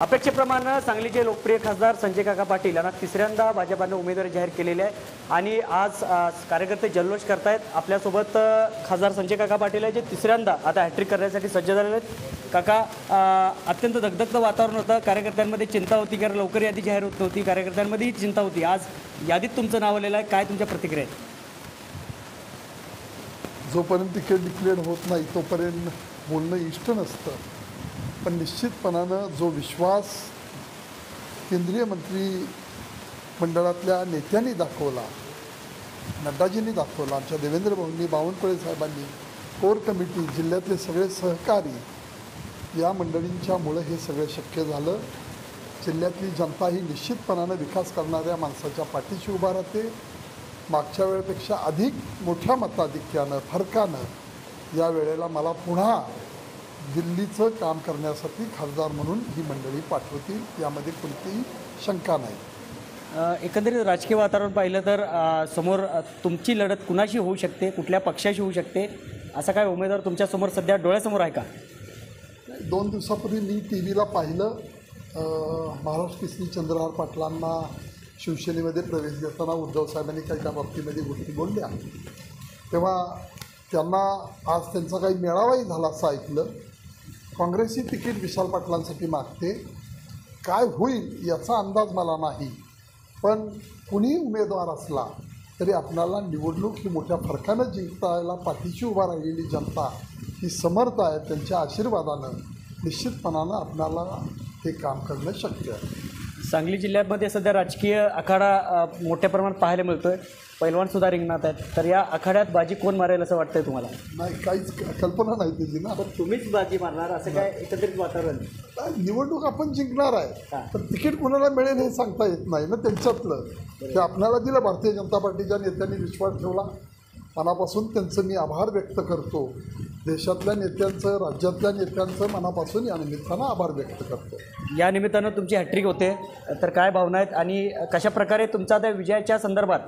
अपेक्षेप्रमाणे सांगलीचे लोकप्रिय खासदार संजय काका पाटील यांना तिसऱ्यांदा भाजपाने उमेदवारी जाहीर केलेली आहे आणि आज कार्यकर्ते जल्लोष करतायत। आपल्यासोबत खासदार संजय काका पाटील आहे जे तिसऱ्यांदा आता हॅट्रिक करण्यासाठी सज्ज झालेले आहेत। काका, अत्यंत धगधगतं वातावरण होतं, कार्यकर्त्यांमध्ये चिंता होती कारण लवकर यादी जाहीर होत नव्हती, कार्यकर्त्यांमध्येही चिंता होती। आज यादीत तुमचं नाव आलेलं आहे, काय तुमच्या प्रतिक्रिया आहेत? जोपर्यंत तिकीट डिक्लेअर होत नाही तोपर्यंत बोलणं इष्ट नसतं, पण निश्चितपणानं जो विश्वास केंद्रीय मंत्रिमंडळातल्या नेत्यांनी दाखवला, नड्डाजींनी दाखवला, आमच्या देवेंद्र भाऊंनी, बावनकुळे साहेबांनी, कोर कमिटी, जिल्ह्यातले सगळे सहकारी या मंडळींच्यामुळं हे सगळं शक्य झालं। जिल्ह्यातली जनता ही निश्चितपणानं विकास करणाऱ्या माणसाच्या पाठीशी उभा राहते। मागच्या वेळेपेक्षा अधिक मोठ्या मताधिक्यानं, फरकानं या वेळेला मला पुन्हा दिल्लीचं काम करण्यासाठी खासदार म्हणून ही मंडळी पाठवतील, यामध्ये कोणतीही शंका नाही। एकंदरीत राजकीय वातावरण पाहिलं तर समोर तुमची लढत कुणाशी होऊ शकते, कुठल्या पक्षाशी होऊ शकते, असा काय उमेदवार तुमच्यासमोर सध्या डोळ्यासमोर आहे का? 2 दिवसापूर्वी मी टी व्हीला पाहिलं, महाराष्ट्र केसरी चंद्रहार पाटलांना शिवसेनेमध्ये प्रवेश देताना उद्धव साहेबांनी काही त्या बाबतीमध्ये गोष्टी बोलल्या, तेव्हा त्यांना आज त्यांचा काही मेळावाही झाला असं ऐकलं। काँग्रेसची तिकीट विशाल पाटलांसाठी मागते, काय होईल याचा अंदाज मला नाही, पण कुणीही उमेदवार असला तरी आपल्याला निवडणूक ही मोठ्या फरकानं जिंकतायला पाठीशी उभा राहिलेली जनता ही समर्थ आहे, त्यांच्या आशीर्वादानं निश्चितपणानं आपल्याला हे काम करणं शक्य आहे। सांगली जिल्ह्यामध्ये सध्या राजकीय आखाडा मोठ्या प्रमाणात पाहायला मिळतोय, पैलवानसुद्धा रिंगणात आहेत, तर या आखाड्यात बाजी कोण मारेल असं वाटतंय तुम्हाला? नाही, काहीच कल्पना नाही त्याची ना। तर तुम्हीच बाजी मारणार असं काय एकत्रित वातावरण? निवडणूक आपण जिंकणार आहे, पण तिकीट कोणाला मिळेल हे सांगता येत नाही ना त्यांच्यातलं। ते आपल्याला दिलं, भारतीय जनता पार्टीच्या नेत्यांनी विश्वास ठेवला, मनापासून त्यांचं मी आभार व्यक्त करतो। देशातल्या नेत्यांचं, राज्यातल्या नेत्यांचं मनापासून या निमित्तानं आभार व्यक्त करतो। या निमित्तानं तुमची हॅट्रिक होते, तर काय भावना आहेत आणि कशा प्रकारे तुमचा त्या विजयाच्या संदर्भात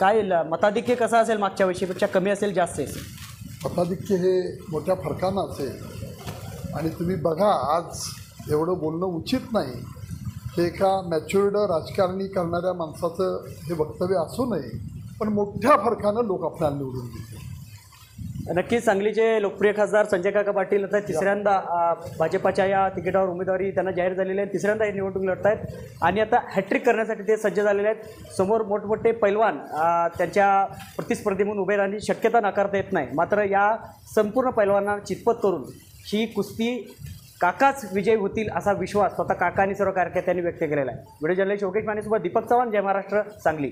काय मताधिक्य कसं असेल, मागच्या वर्षीपेक्षा कमी असेल, जास्त असेल? मताधिक्य हे मोठ्या फरकानं असेल आणि तुम्ही बघा, आज एवढं बोलणं उचित नाही, हे एका मॅच्युर्ड राजकारणी करणाऱ्या माणसाचं हे वक्तव्य असू नये, पण मोठ्या फरकानं लोक आपल्याला निवडून देतील। नक्कीच सांगलीचे लोकप्रिय खासदार संजय काका पाटील आता तिसऱ्यांदा भाजपाच्या या तिकिटावर उमेदवारी त्यांना जाहीर झालेली आहे, तिसऱ्यांदा हे निवडणूक लढत आहेत आणि आता हॅट्रिक करण्यासाठी ते सज्ज झालेले आहेत। समोर मोठमोठे पैलवान त्यांच्या प्रतिस्पर्धी म्हणून उभे राहण्याची शक्यता नाकारता येत नाही, मात्र या संपूर्ण पैलवानांना चितपत करून ही कुस्ती काकाच विजयी होतील असा विश्वास स्वतः काका आणि सर्व कार्यकर्त्यांनी व्यक्त केलेला आहे। व्हिडिओ जर्नलिस्ट योगेश मानेसोबत दीपक चव्हाण, जय महाराष्ट्र, सांगली।